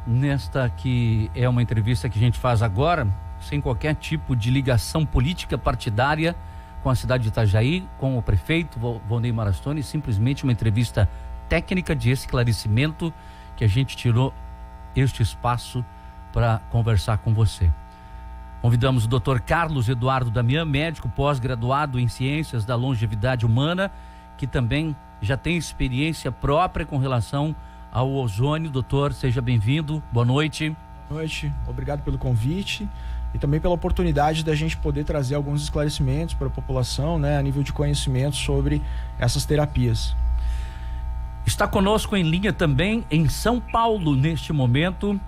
nesta que é uma entrevista que a gente faz agora, sem qualquer tipo de ligação política partidária com a cidade de Itajaí, com o prefeito Volney Marastoni, simplesmente uma entrevista técnica de esclarecimento que a gente tirou este espaço para conversar com você. Convidamos o Dr. Carlos Eduardo Damian, médico pós-graduado em Ciências da Longevidade Humana, que também já tem experiência própria com relação ao ozônio. Doutor, seja bem-vindo, boa noite. Boa noite, obrigado pelo convite e também pela oportunidade da gente poder trazer alguns esclarecimentos para a população, né, a nível de conhecimento sobre essas terapias. Está conosco em linha também, em São Paulo, neste momento,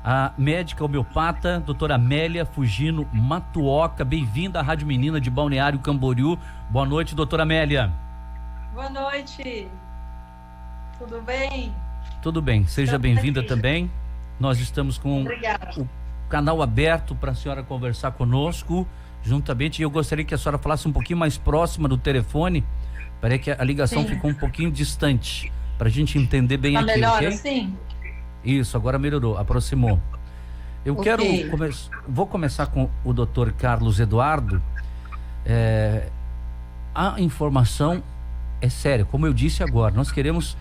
a médica homeopata, doutora Amélia Fugino Matuoka. Bem-vinda à Rádio Menina de Balneário Camboriú. Boa noite, doutora Amélia. Boa noite. Tudo bem? Tudo bem, seja bem-vinda também. Nós estamos com o canal aberto para a senhora conversar conosco, juntamente. E eu gostaria que a senhora falasse um pouquinho mais próxima do telefone. Parece que a ligação ficou um pouquinho distante, para a gente entender bem aqui, melhor, ok? assim? Isso, agora melhorou, aproximou. Eu quero vou começar com o Dr. Carlos Eduardo. A informação é séria, como eu disse agora, nós queremos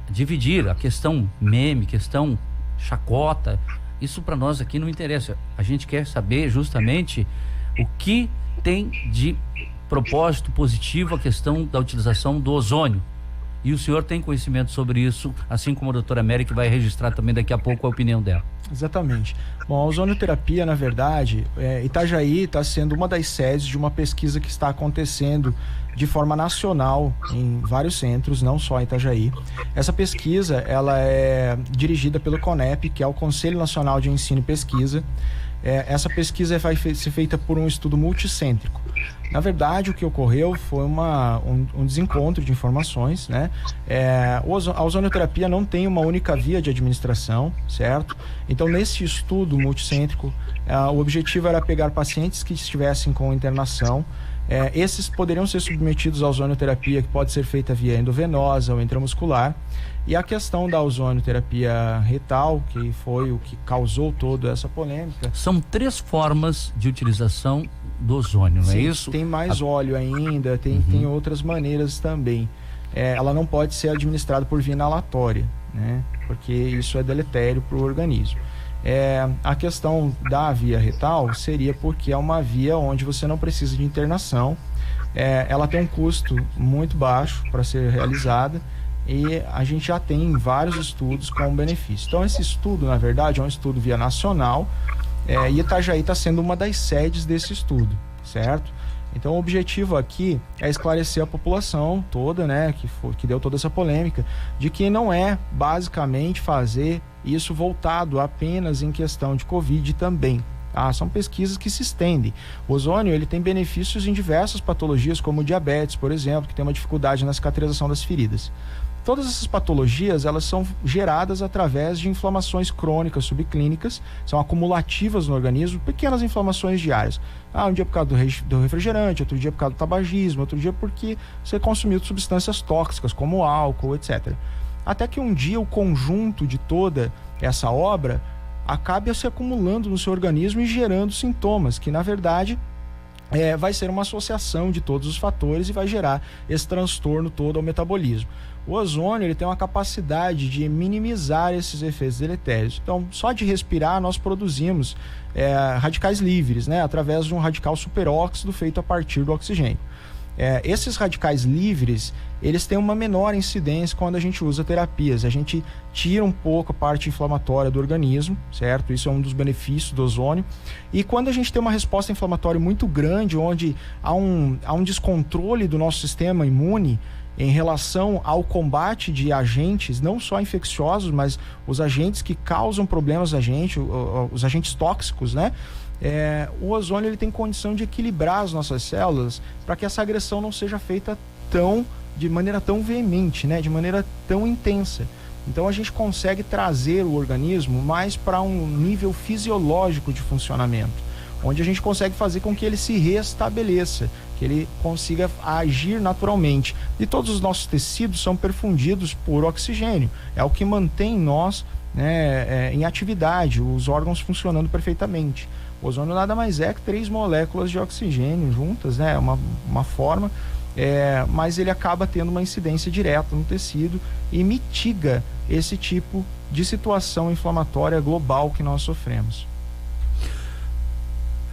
dividir a questão meme, questão chacota. Isso para nós aqui não interessa. A gente quer saber justamente o que tem de propósito positivo a questão da utilização do ozônio. E o senhor tem conhecimento sobre isso, assim como a doutora Mary, que vai registrar também daqui a pouco a opinião dela. Exatamente. Bom, a ozonioterapia, na verdade, Itajaí está sendo uma das sedes de uma pesquisa que está acontecendo de forma nacional em vários centros, não só em Itajaí. Essa pesquisa, ela é dirigida pelo CONEP, que é o Conselho Nacional de Ensino e Pesquisa. Essa pesquisa vai ser feita por um estudo multicêntrico. Na verdade, o que ocorreu foi um desencontro de informações, né? A ozonioterapia não tem uma única via de administração, certo? Então, nesse estudo multicêntrico, o objetivo era pegar pacientes que estivessem com internação. Esses poderiam ser submetidos à ozonioterapia, que pode ser feita via endovenosa ou intramuscular. E a questão da ozonioterapia retal, que foi o que causou toda essa polêmica. São 3 formas de utilização do ozônio, não é isso? Tem mais óleo ainda, tem outras maneiras também. Ela não pode ser administrada por via inalatória, né? Porque isso é deletério para o organismo. A questão da via retal seria porque é uma via onde você não precisa de internação. Ela tem um custo muito baixo para ser realizada e a gente já tem vários estudos com benefício. Então, esse estudo, na verdade, é um estudo via nacional, e Itajaí está sendo uma das sedes desse estudo, certo? Então, o objetivo aqui é esclarecer a população toda, né, que deu toda essa polêmica, de que não é basicamente fazer isso voltado apenas em questão de Covid também. São pesquisas que se estendem. O ozônio, ele tem benefícios em diversas patologias, como diabetes, por exemplo, que tem uma dificuldade na cicatrização das feridas. Todas essas patologias, elas são geradas através de inflamações crônicas subclínicas, são acumulativas no organismo, pequenas inflamações diárias. Um dia por causa do refrigerante, outro dia por causa do tabagismo, outro dia porque você consumiu substâncias tóxicas, como álcool, etc. Até que um dia o conjunto de toda essa obra acabe se acumulando no seu organismo e gerando sintomas, que na verdade vai ser uma associação de todos os fatores e vai gerar esse transtorno todo ao metabolismo. O ozônio, ele tem uma capacidade de minimizar esses efeitos deletérios. Então, só de respirar, nós produzimos radicais livres, né, através de um radical superóxido feito a partir do oxigênio. Esses radicais livres, eles têm uma menor incidência quando a gente usa terapias. A gente tira um pouco a parte inflamatória do organismo, certo? Isso é um dos benefícios do ozônio. E quando a gente tem uma resposta inflamatória muito grande, onde há um descontrole do nosso sistema imune em relação ao combate de agentes, não só infecciosos, mas os agentes que causam problemas a gente, os agentes tóxicos, né? O ozônio, ele tem condição de equilibrar as nossas células para que essa agressão não seja feita de maneira tão veemente, né? De maneira tão intensa. Então a gente consegue trazer o organismo mais para um nível fisiológico de funcionamento, onde a gente consegue fazer com que ele se restabeleça, que ele consiga agir naturalmente. E todos os nossos tecidos são perfundidos por oxigênio. É o que mantém nós né, em atividade, os órgãos funcionando perfeitamente. O ozônio nada mais é que 3 moléculas de oxigênio juntas, né, uma forma, mas ele acaba tendo uma incidência direta no tecido e mitiga esse tipo de situação inflamatória global que nós sofremos.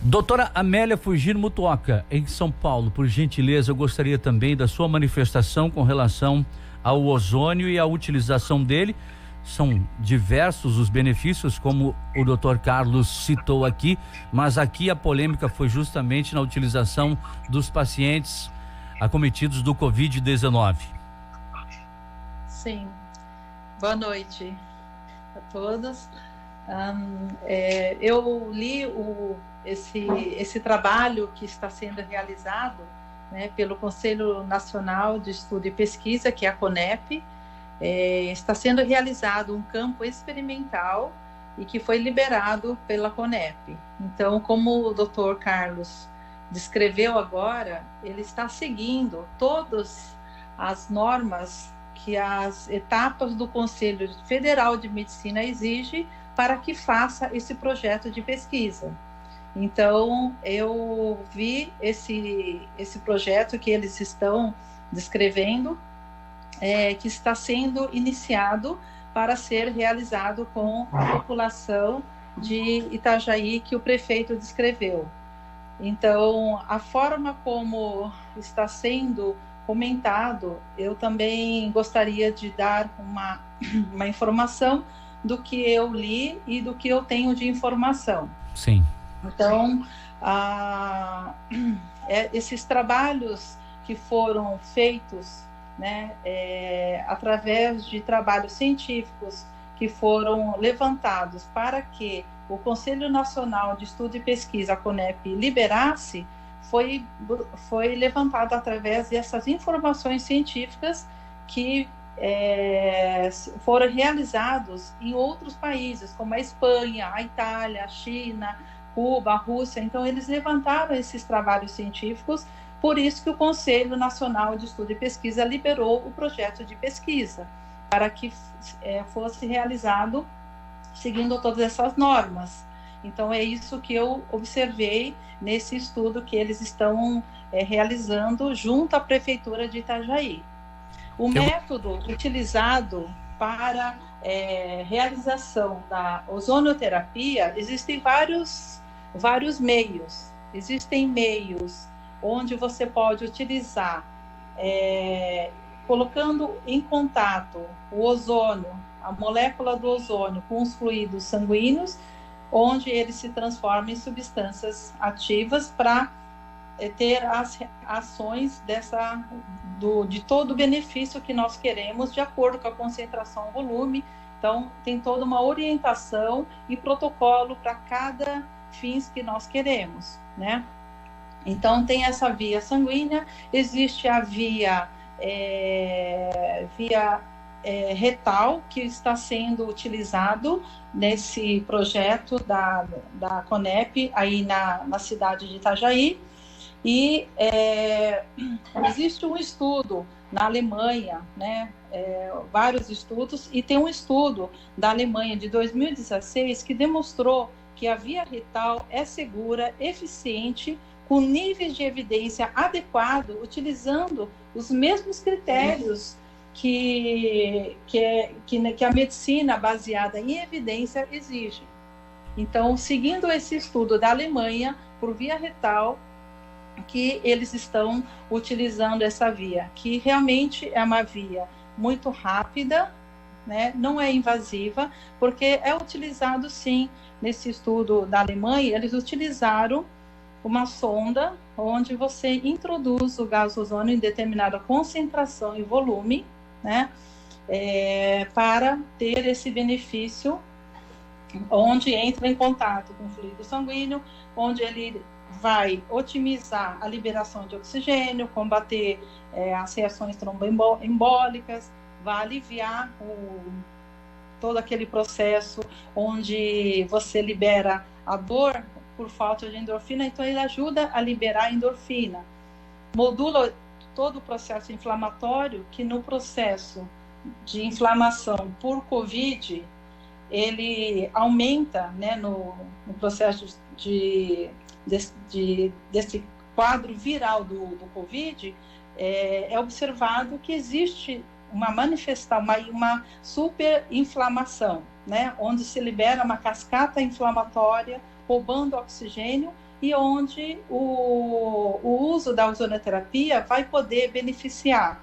Doutora Amélia Fugir Mutuoka, em São Paulo, por gentileza, eu gostaria também da sua manifestação com relação ao ozônio e a utilização dele. São diversos os benefícios, como o doutor Carlos citou aqui, mas aqui a polêmica foi justamente na utilização dos pacientes acometidos do Covid-19. Sim. Boa noite a todos. Eu li esse trabalho que está sendo realizado, né, pelo Conselho Nacional de Estudo e Pesquisa, que é a CONEP. Está sendo realizado um campo experimental e que foi liberado pela CONEP. Então, como o Dr. Carlos descreveu agora, ele está seguindo todas as normas que as etapas do Conselho Federal de Medicina exigem para que faça esse projeto de pesquisa. Então, eu vi esse projeto que eles estão descrevendo, que está sendo iniciado para ser realizado com a população de Itajaí, que o prefeito descreveu. Então, a forma como está sendo comentado, eu também gostaria de dar uma informação do que eu li e do que eu tenho de informação. Sim. Então, esses trabalhos que foram feitos, né, através de trabalhos científicos que foram levantados para que o Conselho Nacional de Estudo e Pesquisa, a CONEP, liberasse, foi levantado através dessas informações científicas que foram realizados em outros países, como a Espanha, a Itália, a China, Cuba, a Rússia. Então, eles levantaram esses trabalhos científicos, por isso que o Conselho Nacional de Estudo e Pesquisa liberou o projeto de pesquisa, para que fosse realizado seguindo todas essas normas. Então, é isso que eu observei nesse estudo que eles estão realizando junto à Prefeitura de Itajaí. O método utilizado para realização da ozonioterapia, existem vários meios. Existem meios onde você pode utilizar, colocando em contato o ozônio, a molécula do ozônio com os fluidos sanguíneos, onde ele se transforma em substâncias ativas para ter as ações de todo o benefício que nós queremos, de acordo com a concentração e volume. Então, tem toda uma orientação e protocolo para cada fins que nós queremos, né? Então, tem essa via sanguínea, existe a via retal, que está sendo utilizado nesse projeto da CONEP, aí na cidade de Itajaí. E existe um estudo na Alemanha, né, vários estudos, e tem um estudo da Alemanha de 2016 que demonstrou que a via retal é segura, eficiente, com níveis de evidência adequado, utilizando os mesmos critérios que a medicina baseada em evidência exige. Então, seguindo esse estudo da Alemanha, por via retal, que eles estão utilizando essa via, que realmente é uma via muito rápida, né? Não é invasiva, porque é utilizado, sim, nesse estudo da Alemanha, eles utilizaram uma sonda onde você introduz o gás ozônio em determinada concentração e volume, né? Para ter esse benefício, onde entra em contato com o fluido sanguíneo, onde ele vai otimizar a liberação de oxigênio, combater as reações tromboembólicas, vai aliviar todo aquele processo onde você libera a dor por falta de endorfina. Então, ele ajuda a liberar a endorfina, modula todo o processo inflamatório, que no processo de inflamação por Covid, ele aumenta, né, no processo desse quadro viral do Covid, é observado que existe uma superinflamação, né, onde se libera uma cascata inflamatória roubando oxigênio e onde o uso da ozonoterapia vai poder beneficiar.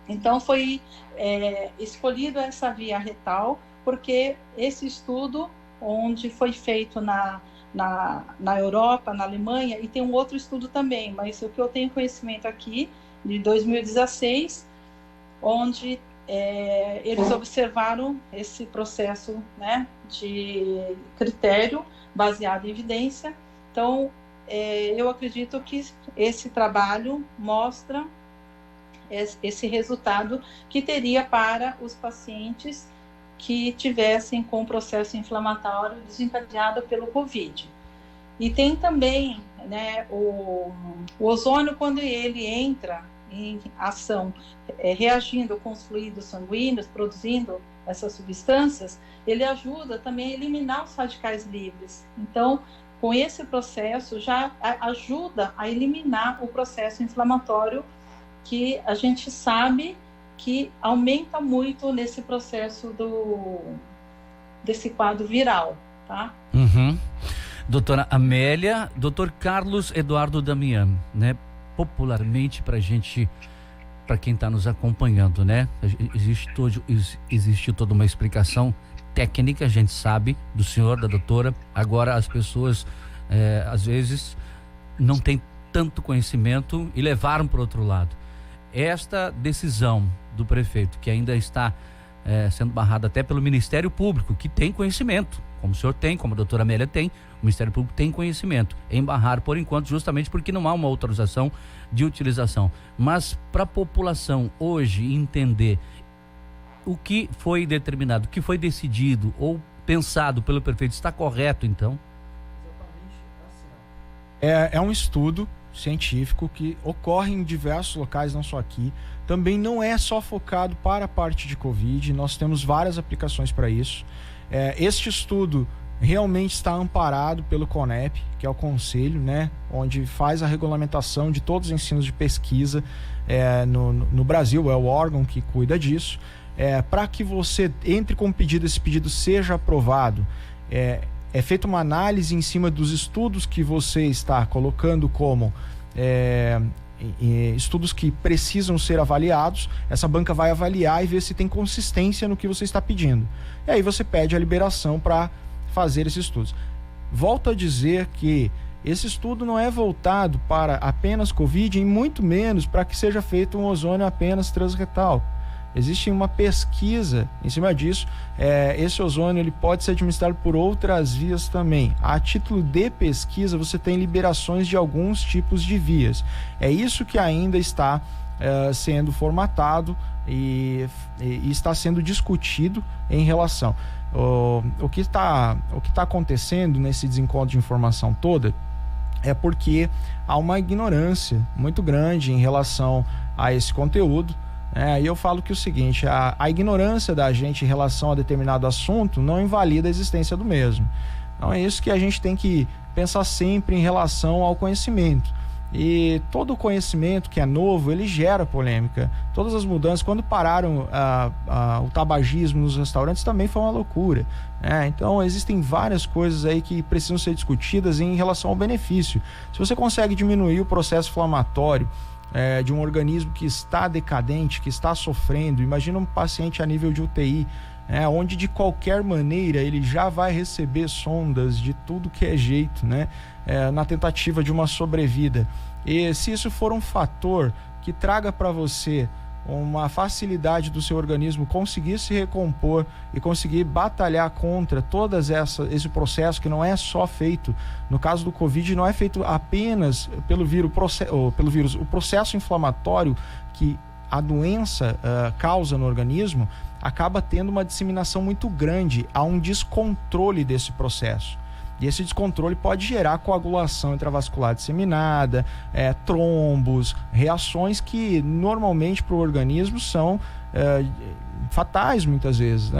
Então foi escolhido essa via retal, porque esse estudo, onde foi feito na Europa, na Alemanha, e tem um outro estudo também, mas o que eu tenho conhecimento aqui, de 2016, onde eles observaram esse processo, né, de critério baseado em evidência. Então, eu acredito que esse trabalho mostra esse resultado que teria para os pacientes que tivessem com processo inflamatório desencadeado pelo Covid. E tem também, né, o ozônio, quando ele entra em ação, reagindo com os fluidos sanguíneos, produzindo essas substâncias, ele ajuda também a eliminar os radicais livres. Então, com esse processo, já ajuda a eliminar o processo inflamatório, que a gente sabe que aumenta muito nesse processo desse quadro viral, tá? Uhum. Doutora Amélia, doutor Carlos Eduardo Damian, né? Popularmente para quem está nos acompanhando, né? Existe toda uma explicação técnica, a gente sabe, do senhor, da doutora. Agora as pessoas, às vezes, não têm tanto conhecimento e levaram para o outro lado. Esta decisão do prefeito, que ainda está sendo barrada até pelo Ministério Público, que tem conhecimento, como o senhor tem, como a doutora Amélia tem, o Ministério Público tem conhecimento em barrar por enquanto, justamente porque não há uma autorização de utilização. Mas para a população hoje entender o que foi determinado, o que foi decidido ou pensado pelo prefeito, está correto então? É um estudo científico que ocorre em diversos locais, não só aqui. Também não é só focado para a parte de Covid, nós temos várias aplicações para isso. Este estudo realmente está amparado pelo CONEP, que é o conselho, né, onde faz a regulamentação de todos os ensinos de pesquisa no Brasil, é o órgão que cuida disso. Para que você entre com o pedido, esse pedido seja aprovado, é feita uma análise em cima dos estudos que você está colocando como estudos que precisam ser avaliados. Essa banca vai avaliar e ver se tem consistência no que você está pedindo. E aí você pede a liberação para fazer esses estudos. Volto a dizer que esse estudo não é voltado para apenas Covid e muito menos para que seja feito um ozônio apenas transretal. Existe uma pesquisa em cima disso. Esse ozônio ele pode ser administrado por outras vias também. A título de pesquisa, você tem liberações de alguns tipos de vias. É isso que ainda está sendo formatado e está sendo discutido em relação. O que está acontecendo nesse desencontro de informação toda é porque há uma ignorância muito grande em relação a esse conteúdo. E eu falo que o seguinte, a ignorância da gente em relação a determinado assunto não invalida a existência do mesmo. Então é isso que a gente tem que pensar sempre em relação ao conhecimento. E todo o conhecimento que é novo, ele gera polêmica. Todas as mudanças, quando pararam o tabagismo nos restaurantes, também foi uma loucura. Então existem várias coisas aí que precisam ser discutidas em relação ao benefício. Se você consegue diminuir o processo inflamatório de um organismo que está decadente, que está sofrendo, imagina um paciente a nível de UTI, onde de qualquer maneira ele já vai receber sondas de tudo que é jeito, na tentativa de uma sobrevida. E se isso for um fator que traga para você uma facilidade do seu organismo conseguir se recompor e conseguir batalhar contra esse processo que não é só feito, no caso do Covid, não é feito apenas pelo vírus, o processo inflamatório que a doença causa no organismo acaba tendo uma disseminação muito grande, há um descontrole desse processo. E esse descontrole pode gerar coagulação intravascular disseminada, trombos, reações que normalmente para o organismo são fatais muitas vezes,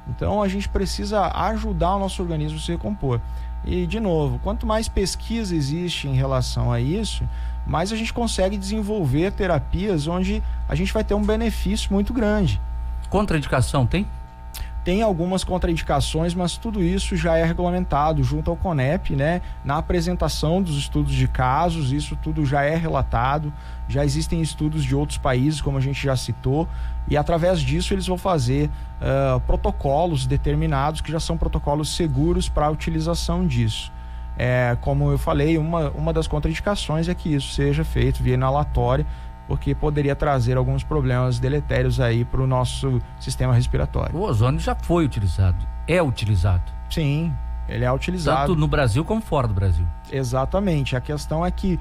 Então a gente precisa ajudar o nosso organismo a se recompor. E, de novo, quanto mais pesquisa existe em relação a isso, mais a gente consegue desenvolver terapias onde a gente vai ter um benefício muito grande. Contraindicação tem? Tem algumas contraindicações, mas tudo isso já é regulamentado junto ao CONEP, né? Na apresentação dos estudos de casos, isso tudo já é relatado, já existem estudos de outros países, como a gente já citou, e através disso eles vão fazer protocolos determinados, que já são protocolos seguros para a utilização disso. Como eu falei, uma das contraindicações é que isso seja feito via inalatória, porque poderia trazer alguns problemas deletérios aí para o nosso sistema respiratório. O ozônio já foi utilizado, é utilizado. Sim, ele é utilizado. Tanto no Brasil como fora do Brasil. Exatamente, a questão é que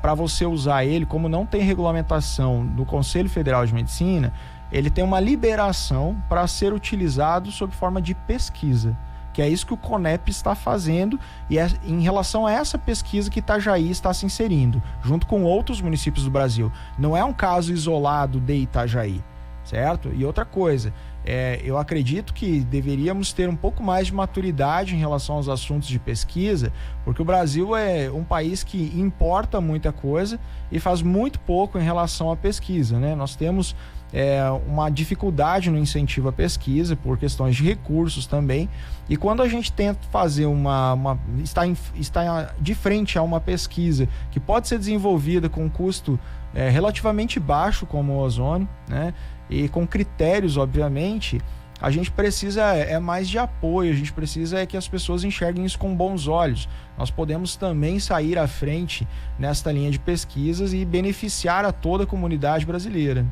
para você usar ele, como não tem regulamentação do Conselho Federal de Medicina, ele tem uma liberação para ser utilizado sob forma de pesquisa, que é isso que o CONEP está fazendo, e é em relação a essa pesquisa que Itajaí está se inserindo, junto com outros municípios do Brasil. Não é um caso isolado de Itajaí, certo? E outra coisa, eu acredito que deveríamos ter um pouco mais de maturidade em relação aos assuntos de pesquisa, porque o Brasil é um país que importa muita coisa e faz muito pouco em relação à pesquisa, né? Nós temos uma dificuldade no incentivo à pesquisa por questões de recursos também, e quando a gente tenta fazer está de frente a uma pesquisa que pode ser desenvolvida com um custo relativamente baixo, como o ozônio, né, e com critérios, obviamente, a gente precisa mais de apoio, a gente precisa que as pessoas enxerguem isso com bons olhos. Nós podemos também sair à frente nesta linha de pesquisas e beneficiar a toda a comunidade brasileira.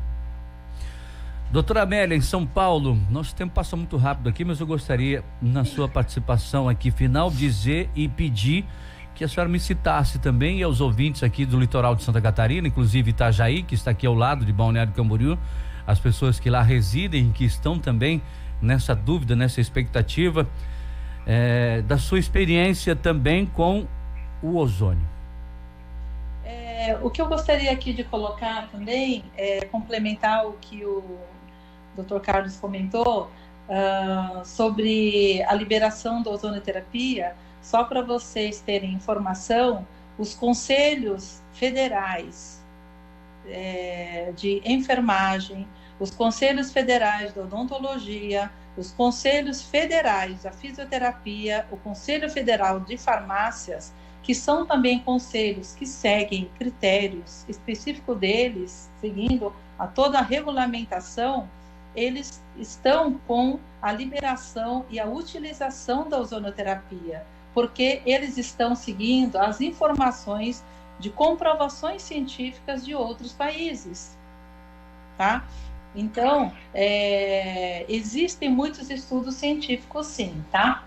Doutora Amélia, em São Paulo, nosso tempo passa muito rápido aqui, mas eu gostaria, na sua participação aqui final, dizer e pedir que a senhora me citasse também, e aos ouvintes aqui do litoral de Santa Catarina, inclusive Itajaí, que está aqui ao lado de Balneário Camboriú, as pessoas que lá residem, que estão também nessa dúvida, nessa expectativa, da sua experiência também com o ozônio. O que eu gostaria aqui de colocar também, complementar o que o Dr. Carlos comentou sobre a liberação da ozonoterapia. Só para vocês terem informação, os conselhos federais de enfermagem, os conselhos federais da odontologia, os conselhos federais da fisioterapia, o Conselho Federal de Farmácias, que são também conselhos que seguem critérios específicos deles, seguindo a toda a regulamentação, eles estão com a liberação e a utilização da ozonoterapia, porque eles estão seguindo as informações de comprovações científicas de outros países, tá? Então, existem muitos estudos científicos, sim, tá?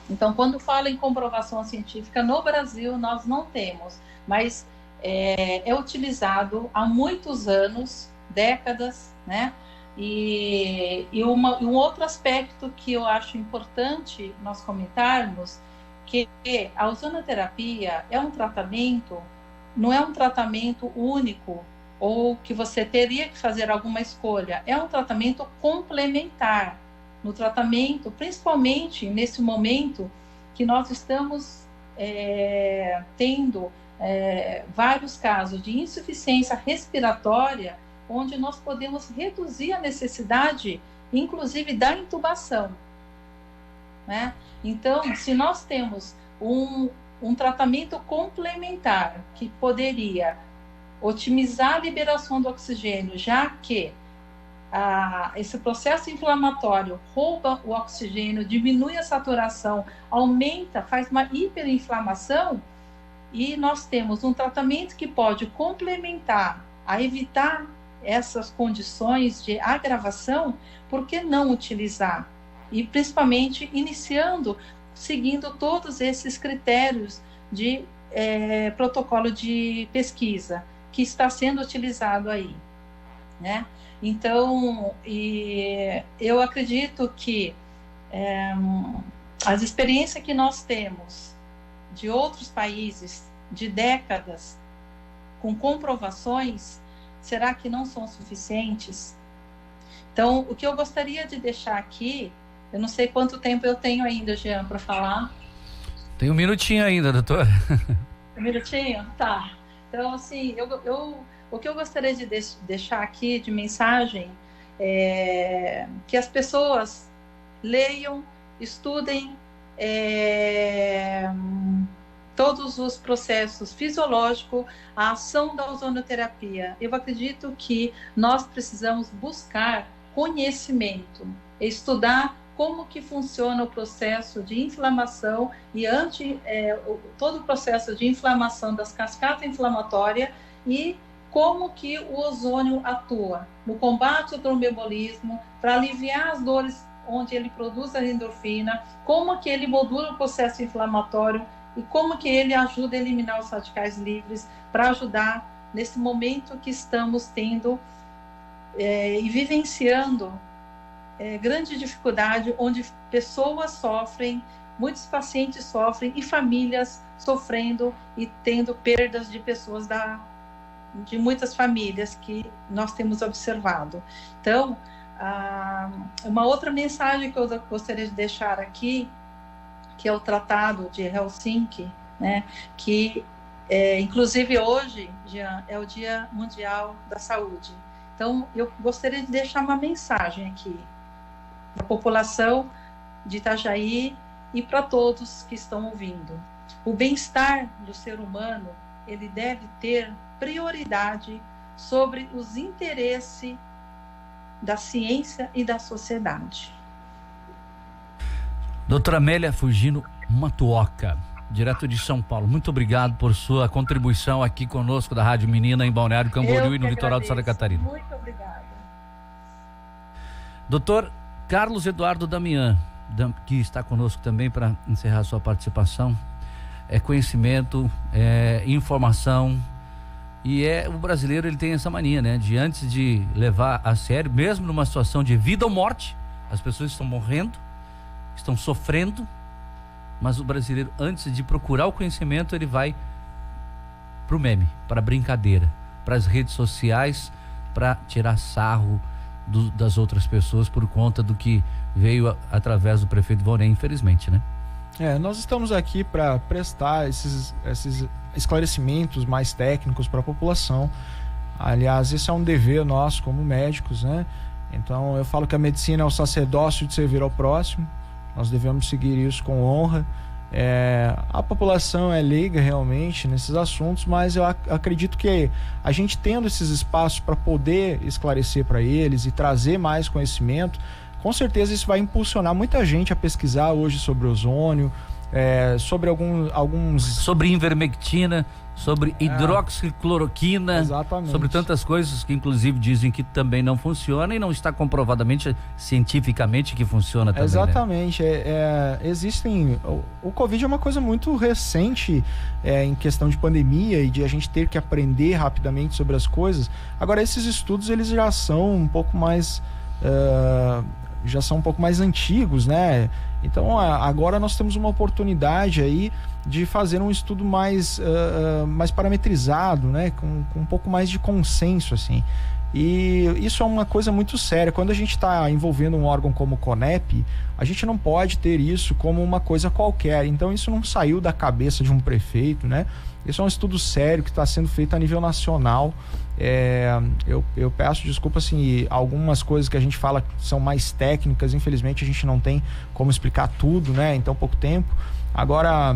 Então, quando fala em comprovação científica, no Brasil nós não temos, mas é utilizado há muitos anos, décadas, né? E um outro aspecto que eu acho importante nós comentarmos, que a ozonoterapia é um tratamento, não é um tratamento único, ou que você teria que fazer alguma escolha, é um tratamento complementar. No tratamento, principalmente nesse momento que nós estamos tendo vários casos de insuficiência respiratória, onde nós podemos reduzir a necessidade, inclusive, da intubação, né? Então, se nós temos um tratamento complementar que poderia otimizar a liberação do oxigênio, já que esse processo inflamatório rouba o oxigênio, diminui a saturação, aumenta, faz uma hiperinflamação, e nós temos um tratamento que pode complementar a evitar essas condições de agravação, por que não utilizar? E principalmente seguindo todos esses critérios de protocolo de pesquisa que está sendo utilizado aí, né? Então, eu acredito que as experiências que nós temos de outros países, de décadas, com comprovações, será que não são suficientes? Então, o que eu gostaria de deixar aqui Eu não sei quanto tempo eu tenho ainda, Jean, para falar. Tem um minutinho ainda, doutora. Um minutinho? Tá. Então, assim, o que eu gostaria de deixar aqui de mensagem é que as pessoas leiam, estudem todos os processos fisiológicos, a ação da ozonoterapia. Eu acredito que nós precisamos buscar conhecimento, estudar como que funciona o processo de inflamação e todo o processo de inflamação das cascatas inflamatórias e como que o ozônio atua no combate ao tromboembolismo, para aliviar as dores onde ele produz a endorfina, como que ele modula o processo inflamatório e como que ele ajuda a eliminar os radicais livres para ajudar nesse momento que estamos tendo e vivenciando grande dificuldade, onde pessoas sofrem, muitos pacientes sofrem e famílias sofrendo e tendo perdas de pessoas de muitas famílias que nós temos observado. Então, uma outra mensagem que eu gostaria de deixar aqui, que é o Tratado de Helsinki, né, que inclusive hoje, Jean, é o Dia Mundial da Saúde. Então, eu gostaria de deixar uma mensagem aqui para a população de Itajaí e para todos que estão ouvindo. O bem-estar do ser humano, ele deve ter prioridade sobre os interesses da ciência e da sociedade. Doutora Amélia Fugino Matuoka, direto de São Paulo, muito obrigado por sua contribuição aqui conosco da Rádio Menina em Balneário Camboriú e no litoral de Santa Catarina. Muito obrigada. Doutor Carlos Eduardo Damian, que está conosco também para encerrar sua participação. É conhecimento, é informação, e o brasileiro, ele tem essa mania, né, de antes de levar a sério, mesmo numa situação de vida ou morte, as pessoas estão morrendo, estão sofrendo, mas o brasileiro, antes de procurar o conhecimento, ele vai pro meme, para a brincadeira, para as redes sociais, para tirar sarro das outras pessoas por conta do que veio através do prefeito Vonei, infelizmente, né? Nós estamos aqui para prestar esses esclarecimentos mais técnicos para a população. Aliás, esse é um dever nosso como médicos, né? Então, eu falo que a medicina é o sacerdócio de servir ao próximo. Nós devemos seguir isso com honra. A população é leiga realmente nesses assuntos, mas eu acredito que a gente tendo esses espaços para poder esclarecer para eles e trazer mais conhecimento, com certeza isso vai impulsionar muita gente a pesquisar hoje sobre ozônio, sobre alguns... Sobre ivermectina, sobre hidroxicloroquina, exatamente, sobre tantas coisas que inclusive dizem que também não funciona e não está comprovadamente cientificamente que funciona também. Exatamente, né? Existem... O Covid é uma coisa muito recente em questão de pandemia e de a gente ter que aprender rapidamente sobre as coisas. Agora, esses estudos, eles já são um pouco mais... antigos, né? Então agora nós temos uma oportunidade aí de fazer um estudo mais parametrizado, né? Com um pouco mais de consenso, assim. E isso é uma coisa muito séria. Quando a gente está envolvendo um órgão como o CONEP, a gente não pode ter isso como uma coisa qualquer. Então isso não saiu da cabeça de um prefeito, né? Isso é um estudo sério que está sendo feito a nível nacional. Eu peço desculpa, assim, algumas coisas que a gente fala são mais técnicas, infelizmente a gente não tem como explicar tudo, né, em tão pouco tempo. Agora,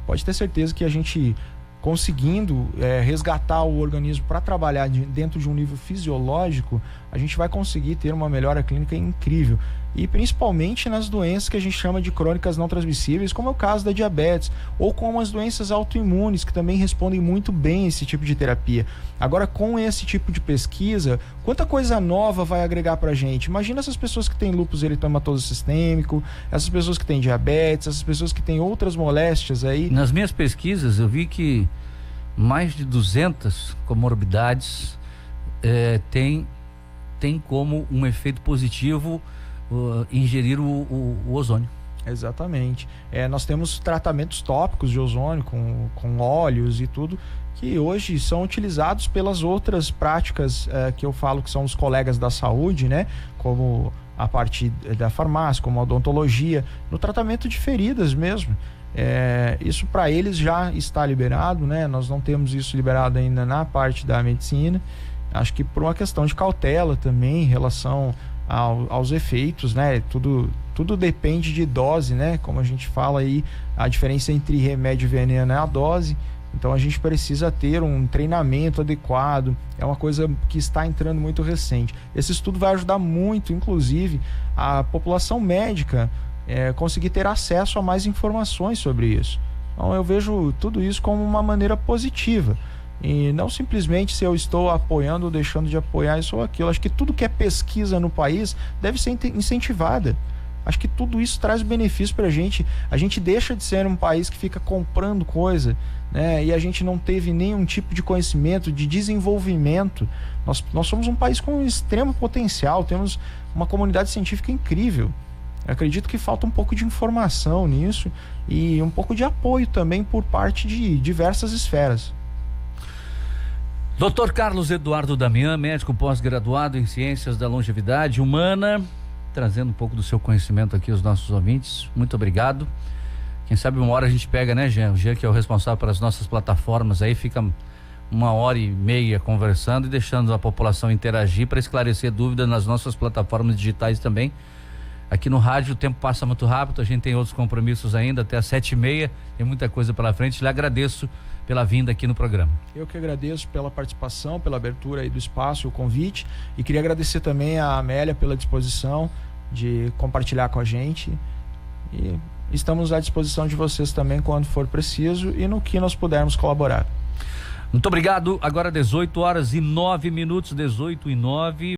pode ter certeza que a gente conseguindo resgatar o organismo para trabalhar dentro de um nível fisiológico, a gente vai conseguir ter uma melhora clínica incrível. E principalmente nas doenças que a gente chama de crônicas não transmissíveis, como é o caso da diabetes, ou como as doenças autoimunes, que também respondem muito bem a esse tipo de terapia. Agora, com esse tipo de pesquisa, quanta coisa nova vai agregar pra gente? Imagina essas pessoas que têm lúpus eritematoso sistêmico, essas pessoas que têm diabetes, essas pessoas que têm outras moléstias aí. Nas minhas pesquisas, eu vi que mais de 200 comorbidades tem como um efeito positivo ingerir o ozônio. Exatamente. Nós temos tratamentos tópicos de ozônio com óleos e tudo, que hoje são utilizados pelas outras práticas que eu falo que são os colegas da saúde, né? Como a parte da farmácia, como a odontologia, no tratamento de feridas mesmo. Isso para eles já está liberado, né? Nós não temos isso liberado ainda na parte da medicina. Acho que por uma questão de cautela também em relação aos efeitos, né? Tudo depende de dose, né? Como a gente fala aí, a diferença entre remédio e veneno é a dose. Então a gente precisa ter um treinamento adequado. É uma coisa que está entrando muito recente. Esse estudo vai ajudar muito, inclusive, a população médica conseguir ter acesso a mais informações sobre isso. Então eu vejo tudo isso como uma maneira positiva. E não simplesmente se eu estou apoiando ou deixando de apoiar isso ou aquilo. Acho que tudo que é pesquisa no país deve ser incentivada. Acho que tudo isso traz benefício para a gente. A gente deixa de ser um país que fica comprando coisa, né? E a gente não teve nenhum tipo de conhecimento, de desenvolvimento. Nós somos um país com extremo potencial, temos uma comunidade científica incrível. Eu acredito que falta um pouco de informação nisso e um pouco de apoio também por parte de diversas esferas. Dr. Carlos Eduardo Damian, médico pós-graduado em Ciências da Longevidade Humana, trazendo um pouco do seu conhecimento aqui aos nossos ouvintes. Muito obrigado. Quem sabe uma hora a gente pega, né, Jean? O Jean que é o responsável pelas nossas plataformas aí, fica 1h30 conversando e deixando a população interagir para esclarecer dúvidas nas nossas plataformas digitais também. Aqui no rádio o tempo passa muito rápido, a gente tem outros compromissos ainda até às 7h30, tem muita coisa pela frente. Lhe agradeço pela vinda aqui no programa. Eu que agradeço pela participação, pela abertura aí do espaço, o convite, e queria agradecer também a Amélia pela disposição de compartilhar com a gente, e estamos à disposição de vocês também quando for preciso e no que nós pudermos colaborar. Muito obrigado. Agora 18h09, 18h09.